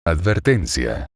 Advertencia.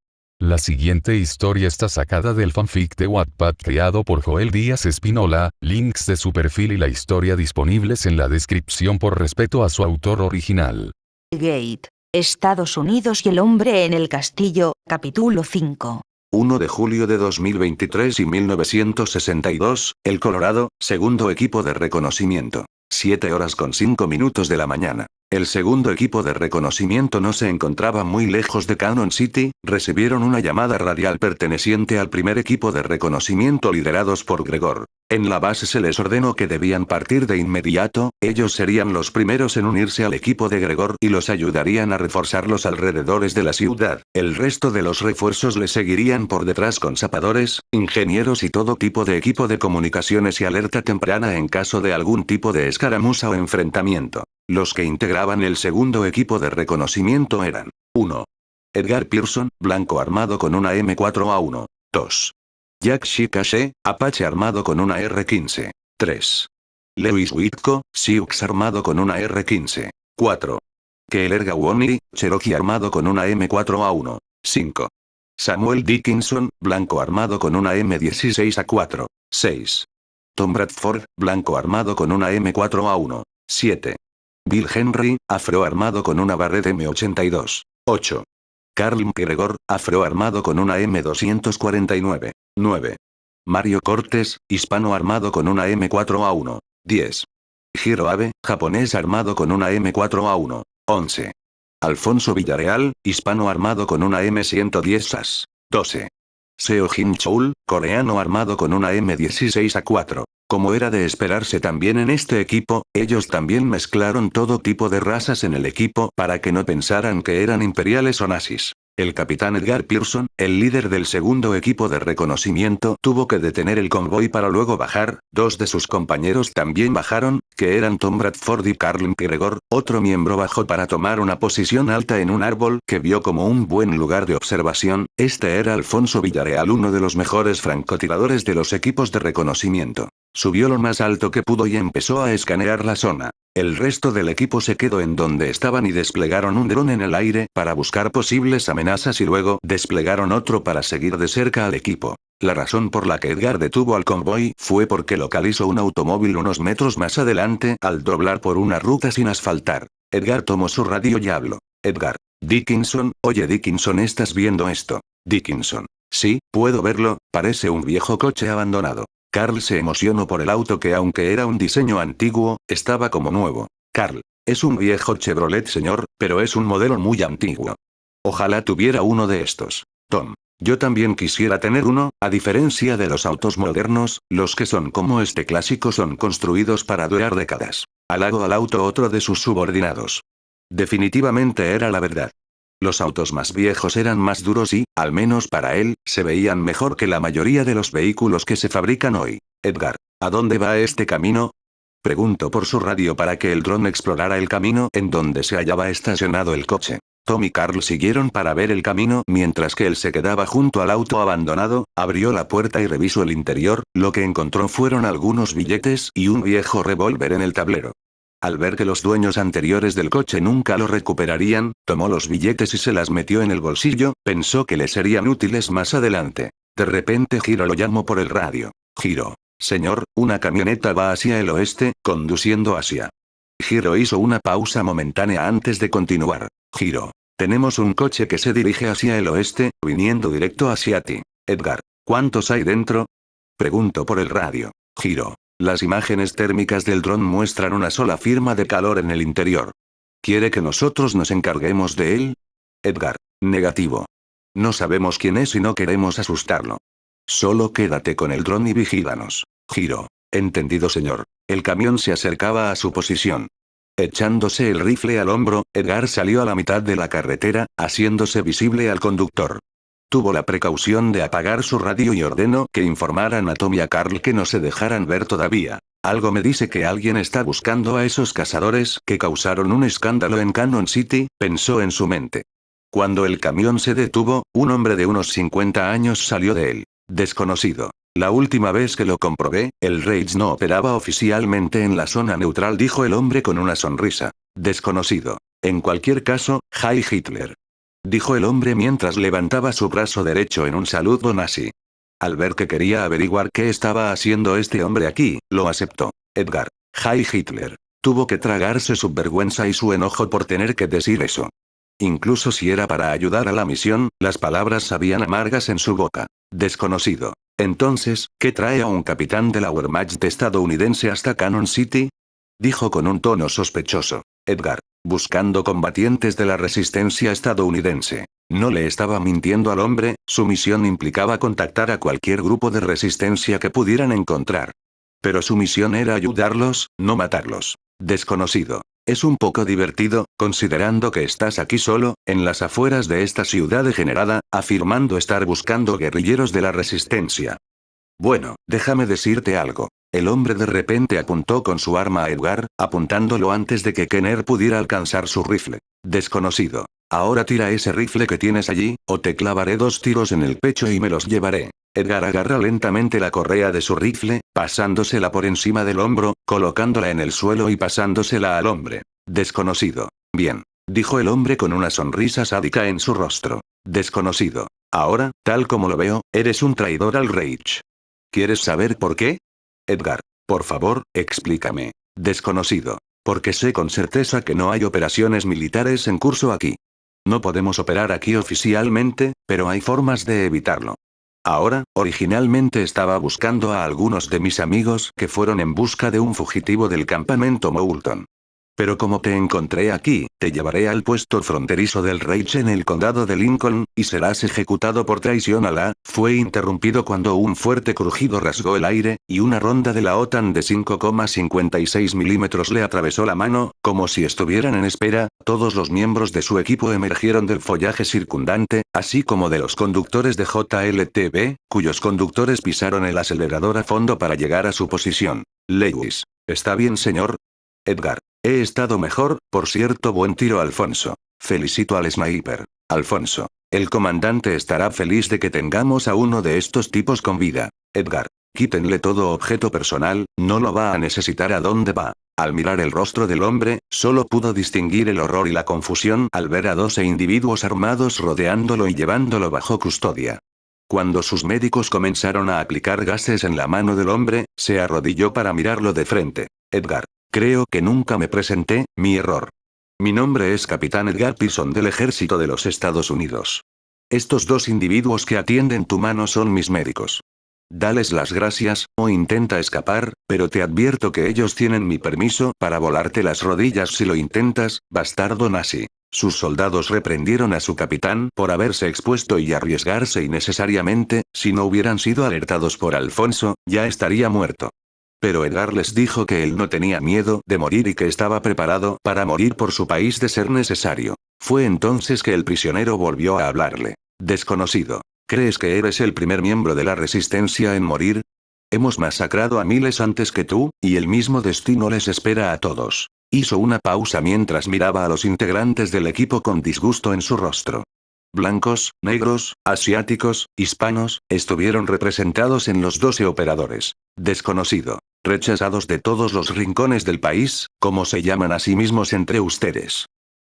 La siguiente historia está sacada del fanfic de Wattpad creado por Joel Díaz Espinola, links de su perfil y la historia disponibles en la descripción por respeto a su autor original. Gate, Estados Unidos y el hombre en el castillo, capítulo 5. 1 de julio de 2023 y 1962, El Colorado, segundo equipo de reconocimiento. 7 horas con 5 minutos de la mañana. El segundo equipo de reconocimiento no se encontraba muy lejos de Cannon City, recibieron una llamada radial perteneciente al primer equipo de reconocimiento liderados por Gregor. En la base se les ordenó que debían partir de inmediato, ellos serían los primeros en unirse al equipo de Gregor y los ayudarían a reforzar los alrededores de la ciudad. El resto de los refuerzos le seguirían por detrás con zapadores, ingenieros y todo tipo de equipo de comunicaciones y alerta temprana en caso de algún tipo de escaramuza o enfrentamiento. Los que integraban el segundo equipo de reconocimiento eran 1. Edgar Pearson, blanco armado con una M4A1. 2. Jack Shikashe, Apache armado con una R15. 3. Lewis Whitco, Sioux armado con una R15. 4. Keeler Gawoni, Cherokee armado con una M4A1. 5. Samuel Dickinson, blanco armado con una M16A4. 6. Tom Bradford, blanco armado con una M4A1. 7. Bill Henry, afro armado con una Barrett M82. 8. Carl McGregor, afro armado con una M249. 9. Mario Cortés, hispano armado con una M4A1. 10. Hiro Abe, japonés armado con una M4A1. 11. Alfonso Villarreal, hispano armado con una M110 SAS. 12. Seo Jin Choul, coreano armado con una M16A4. Como era de esperarse también en este equipo, ellos también mezclaron todo tipo de razas en el equipo para que no pensaran que eran imperiales o nazis. El capitán Edgar Pearson, el líder del segundo equipo de reconocimiento, tuvo que detener el convoy para luego bajar. Dos de sus compañeros también bajaron, que eran Tom Bradford y Carl McGregor. Otro miembro bajó para tomar una posición alta en un árbol que vio como un buen lugar de observación. Este era Alfonso Villarreal, uno de los mejores francotiradores de los equipos de reconocimiento. Subió lo más alto que pudo y empezó a escanear la zona. El resto del equipo se quedó en donde estaban y desplegaron un dron en el aire para buscar posibles amenazas y luego desplegaron otro para seguir de cerca al equipo. La razón por la que Edgar detuvo al convoy fue porque localizó un automóvil unos metros más adelante al doblar por una ruta sin asfaltar. Edgar tomó su radio y habló. Edgar. Dickinson, oye Dickinson, ¿estás viendo esto? Dickinson. Sí, puedo verlo, parece un viejo coche abandonado. Carl se emocionó por el auto que aunque era un diseño antiguo, estaba como nuevo. Carl. Es un viejo Chevrolet señor, pero es un modelo muy antiguo. Ojalá tuviera uno de estos. Tom. Yo también quisiera tener uno, a diferencia de los autos modernos, los que son como este clásico son construidos para durar décadas. Halagó al auto otro de sus subordinados. Definitivamente era la verdad. Los autos más viejos eran más duros y, al menos para él, se veían mejor que la mayoría de los vehículos que se fabrican hoy. Edgar. ¿A dónde va este camino? Preguntó por su radio para que el dron explorara el camino en donde se hallaba estacionado el coche. Tom y Carl siguieron para ver el camino mientras que él se quedaba junto al auto abandonado, abrió la puerta y revisó el interior. Lo que encontró fueron algunos billetes y un viejo revólver en el tablero. Al ver que los dueños anteriores del coche nunca lo recuperarían, tomó los billetes y se las metió en el bolsillo, pensó que le serían útiles más adelante. De repente Hiro lo llamó por el radio. Hiro. Señor, una camioneta va hacia el oeste, conduciendo hacia. Hiro hizo una pausa momentánea antes de continuar. Hiro. Tenemos un coche que se dirige hacia el oeste, viniendo directo hacia ti. Edgar. ¿Cuántos hay dentro? Preguntó por el radio. Hiro. Las imágenes térmicas del dron muestran una sola firma de calor en el interior. ¿Quiere que nosotros nos encarguemos de él? Edgar. Negativo. No sabemos quién es y no queremos asustarlo. Solo quédate con el dron y vigílanos. Hiro. Entendido señor. El camión se acercaba a su posición. Echándose el rifle al hombro, Edgar salió a la mitad de la carretera, haciéndose visible al conductor. Tuvo la precaución de apagar su radio y ordenó que informaran a Tom y a Carl que no se dejaran ver todavía. Algo me dice que alguien está buscando a esos cazadores que causaron un escándalo en Cannon City, pensó en su mente. Cuando el camión se detuvo, un hombre de unos 50 años salió de él. Desconocido. La última vez que lo comprobé, el Rage no operaba oficialmente en la zona neutral, dijo el hombre con una sonrisa. Desconocido. En cualquier caso, Heil Hitler. dijo el hombre mientras levantaba su brazo derecho en un saludo nazi. Al ver que quería averiguar qué estaba haciendo este hombre aquí, lo aceptó. Edgar. Heil Hitler. Tuvo que tragarse su vergüenza y su enojo por tener que decir eso. Incluso si era para ayudar a la misión, las palabras sabían amargas en su boca. Desconocido. Entonces, ¿qué trae a un capitán de la Wehrmacht estadounidense hasta Cannon City? Dijo con un tono sospechoso. Edgar. Buscando combatientes de la resistencia estadounidense. No le estaba mintiendo al hombre, su misión implicaba contactar a cualquier grupo de resistencia que pudieran encontrar. Pero su misión era ayudarlos, no matarlos. Desconocido. Es un poco divertido, considerando que estás aquí solo, en las afueras de esta ciudad degenerada, afirmando estar buscando guerrilleros de la resistencia. Bueno, déjame decirte algo. El hombre de repente apuntó con su arma a Edgar, apuntándolo antes de que Kenner pudiera alcanzar su rifle. Desconocido. Ahora tira ese rifle que tienes allí, o te clavaré 2 tiros en el pecho y me los llevaré. Edgar agarra lentamente la correa de su rifle, pasándosela por encima del hombro, colocándola en el suelo y pasándosela al hombre. Desconocido. Bien. Dijo el hombre con una sonrisa sádica en su rostro. Desconocido. Ahora, tal como lo veo, eres un traidor al Reich. ¿Quieres saber por qué? Edgar. Por favor, explícame. Desconocido. Porque sé con certeza que no hay operaciones militares en curso aquí. No podemos operar aquí oficialmente, pero hay formas de evitarlo. Ahora, originalmente estaba buscando a algunos de mis amigos que fueron en busca de un fugitivo del campamento Moulton. Pero como te encontré aquí, te llevaré al puesto fronterizo del Reich en el condado de Lincoln, y serás ejecutado por traición a la... Fue interrumpido cuando un fuerte crujido rasgó el aire, y una ronda de la OTAN de 5,56 milímetros le atravesó la mano, como si estuvieran en espera. Todos los miembros de su equipo emergieron del follaje circundante, así como de los conductores de JLTV, cuyos conductores pisaron el acelerador a fondo para llegar a su posición. Lewis. ¿Está bien, señor? Edgar. He estado mejor, por cierto. Buen tiro, Alfonso. Felicito al sniper. Alfonso. El comandante estará feliz de que tengamos a uno de estos tipos con vida. Edgar. Quítenle todo objeto personal, no lo va a necesitar. ¿A dónde va? Al mirar el rostro del hombre, solo pudo distinguir el horror y la confusión al ver a 12 individuos armados rodeándolo y llevándolo bajo custodia. Cuando sus médicos comenzaron a aplicar gases en la mano del hombre, se arrodilló para mirarlo de frente. Edgar. Creo que nunca me presenté, mi error. Mi nombre es Capitán Edgar Pearson del Ejército de los Estados Unidos. Estos 2 individuos que atienden tu mano son mis médicos. Dales las gracias, o intenta escapar, pero te advierto que ellos tienen mi permiso para volarte las rodillas si lo intentas, bastardo nazi. Sus soldados reprendieron a su capitán por haberse expuesto y arriesgarse innecesariamente. Si no hubieran sido alertados por Alfonso, ya estaría muerto. Pero Edgar les dijo que él no tenía miedo de morir y que estaba preparado para morir por su país de ser necesario. Fue entonces que el prisionero volvió a hablarle. Desconocido. ¿Crees que eres el primer miembro de la resistencia en morir? Hemos masacrado a miles antes que tú, y el mismo destino les espera a todos. Hizo una pausa mientras miraba a los integrantes del equipo con disgusto en su rostro. Blancos, negros, asiáticos, hispanos, estuvieron representados en los 12 operadores. Desconocido. Rechazados de todos los rincones del país, como se llaman a sí mismos entre ustedes.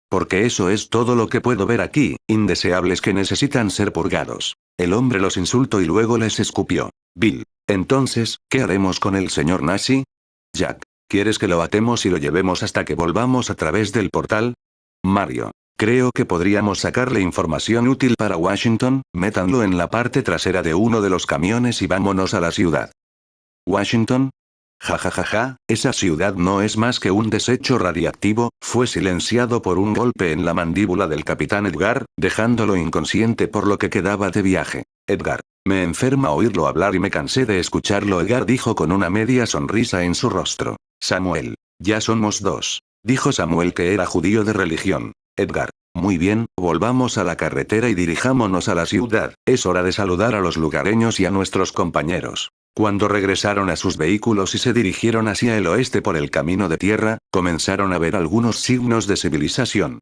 Porque eso es todo lo que puedo ver aquí, indeseables que necesitan ser purgados. El hombre los insultó y luego les escupió. Bill. Entonces, ¿qué haremos con el señor nazi? Jack. ¿Quieres que lo atemos y lo llevemos hasta que volvamos a través del portal? Mario. Creo que podríamos sacarle información útil para Washington. Métanlo en la parte trasera de uno de los camiones y vámonos a la ciudad. ¿Washington? Jajajaja, esa ciudad no es más que un desecho radiactivo. Fue silenciado por un golpe en la mandíbula del capitán Edgar, dejándolo inconsciente por lo que quedaba de viaje. Edgar. Me enferma oírlo hablar y me cansé de escucharlo. Edgar dijo con una media sonrisa en su rostro. Samuel. Ya somos 2. Dijo Samuel, que era judío de religión. Edgar. Muy bien, volvamos a la carretera y dirijámonos a la ciudad. Es hora de saludar a los lugareños y a nuestros compañeros. Cuando regresaron a sus vehículos y se dirigieron hacia el oeste por el camino de tierra, comenzaron a ver algunos signos de civilización.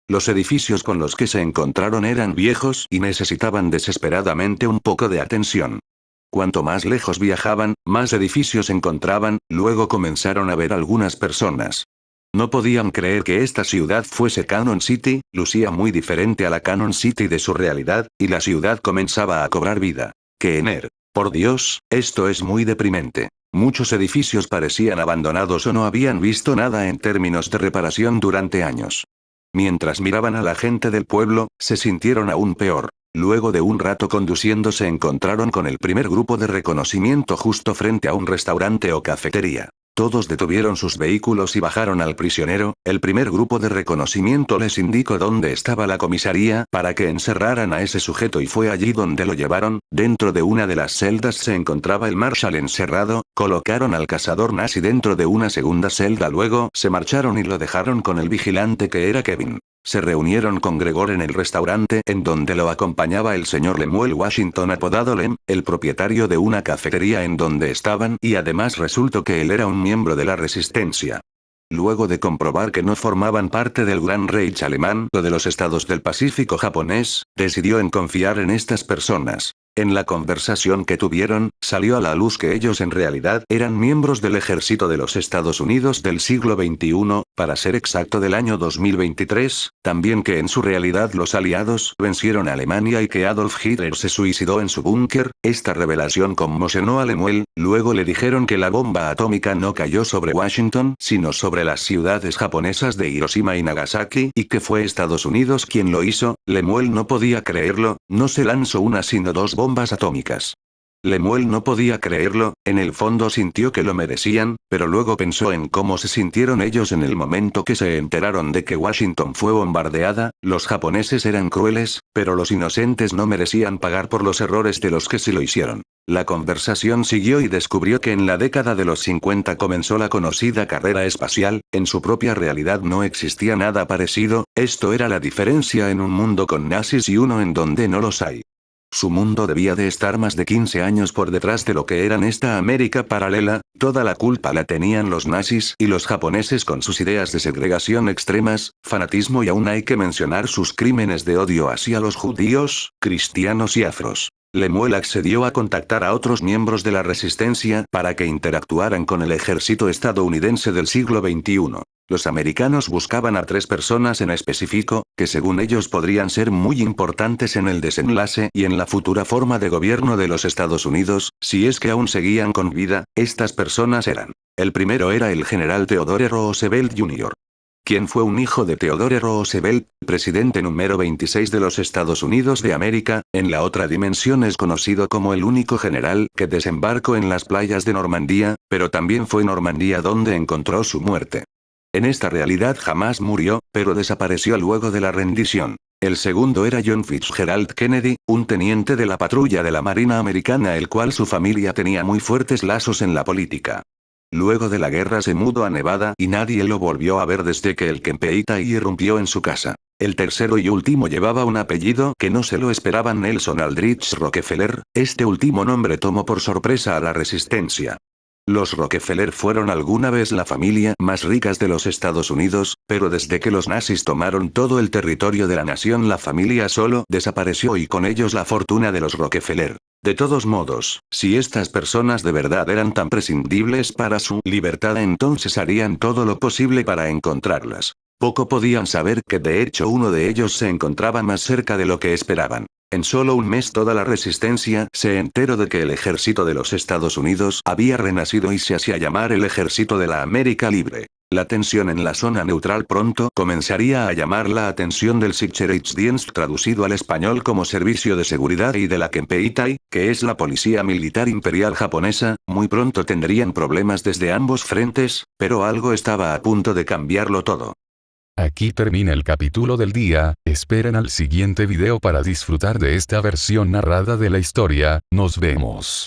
Los edificios con los que se encontraron eran viejos y necesitaban desesperadamente un poco de atención. Cuanto más lejos viajaban, más edificios encontraban. Luego comenzaron a ver algunas personas. No podían creer que esta ciudad fuese Cannon City, lucía muy diferente a la Cannon City de su realidad, y la ciudad comenzaba a cobrar vida. Kenner. Por Dios, esto es muy deprimente. Muchos edificios parecían abandonados o no habían visto nada en términos de reparación durante años. Mientras miraban a la gente del pueblo, se sintieron aún peor. Luego de un rato conduciendo se encontraron con el primer grupo de reconocimiento justo frente a un restaurante o cafetería. Todos detuvieron sus vehículos y bajaron al prisionero. El primer grupo de reconocimiento les indicó dónde estaba la comisaría para que encerraran a ese sujeto y fue allí donde lo llevaron. Dentro de una de las celdas se encontraba el marshal encerrado. Colocaron al cazador nazi dentro de una segunda celda, luego se marcharon y lo dejaron con el vigilante que era Kevin. Se reunieron con Gregor en el restaurante en donde lo acompañaba el señor Lemuel Washington apodado Lem, el propietario de una cafetería en donde estaban, y además resultó que él era un miembro de la resistencia. Luego de comprobar que no formaban parte del Gran Reich alemán o de los estados del Pacífico japonés, decidió en confiar en estas personas. En la conversación que tuvieron, salió a la luz que ellos en realidad eran miembros del ejército de los Estados Unidos del siglo XXI, para ser exacto del año 2023, también que en su realidad los aliados vencieron a Alemania y que Adolf Hitler se suicidó en su búnker. Esta revelación conmocionó a Lemuel. Luego le dijeron que la bomba atómica no cayó sobre Washington, sino sobre las ciudades japonesas de Hiroshima y Nagasaki, y que fue Estados Unidos quien lo hizo. Lemuel no podía creerlo, no se lanzó una sino dos bombas atómicas. Lemuel no podía creerlo, en el fondo sintió que lo merecían, pero luego pensó en cómo se sintieron ellos en el momento que se enteraron de que Washington fue bombardeada. Los japoneses eran crueles, pero los inocentes no merecían pagar por los errores de los que sí lo hicieron. La conversación siguió y descubrió que en la década de los 50 comenzó la conocida carrera espacial. En su propia realidad no existía nada parecido. Esto era la diferencia en un mundo con nazis y uno en donde no los hay. Su mundo debía de estar más de 15 años por detrás de lo que eran esta América paralela. Toda la culpa la tenían los nazis y los japoneses con sus ideas de segregación extremas, fanatismo, y aún hay que mencionar sus crímenes de odio hacia los judíos, cristianos y afros. Lemuel accedió a contactar a otros miembros de la resistencia para que interactuaran con el ejército estadounidense del siglo XXI. Los americanos buscaban a 3 personas en específico, que según ellos podrían ser muy importantes en el desenlace y en la futura forma de gobierno de los Estados Unidos, si es que aún seguían con vida. Estas personas eran: el primero era el general Theodore Roosevelt Jr., quien fue un hijo de Theodore Roosevelt, presidente número 26 de los Estados Unidos de América. En la otra dimensión es conocido como el único general que desembarcó en las playas de Normandía, pero también fue Normandía donde encontró su muerte. En esta realidad jamás murió, pero desapareció luego de la rendición. El segundo era John Fitzgerald Kennedy, un teniente de la patrulla de la Marina Americana, el cual su familia tenía muy fuertes lazos en la política. Luego de la guerra se mudó a Nevada y nadie lo volvió a ver desde que el Kempeitai irrumpió en su casa. El tercero y último llevaba un apellido que no se lo esperaban: Nelson Aldrich Rockefeller. Este último nombre tomó por sorpresa a la resistencia. Los Rockefeller fueron alguna vez la familia más rica de los Estados Unidos, pero desde que los nazis tomaron todo el territorio de la nación, la familia solo desapareció y con ellos la fortuna de los Rockefeller. De todos modos, si estas personas de verdad eran tan prescindibles para su libertad, entonces harían todo lo posible para encontrarlas. Poco podían saber que de hecho uno de ellos se encontraba más cerca de lo que esperaban. En solo un mes toda la resistencia se enteró de que el ejército de los Estados Unidos había renacido y se hacía llamar el Ejército de la América Libre. La tensión en la zona neutral pronto comenzaría a llamar la atención del Sicherheitsdienst, traducido al español como Servicio de Seguridad, y de la Kempeitai, que es la Policía Militar Imperial japonesa. Muy pronto tendrían problemas desde ambos frentes, pero algo estaba a punto de cambiarlo todo. Aquí termina el capítulo del día. Esperen al siguiente video para disfrutar de esta versión narrada de la historia. Nos vemos.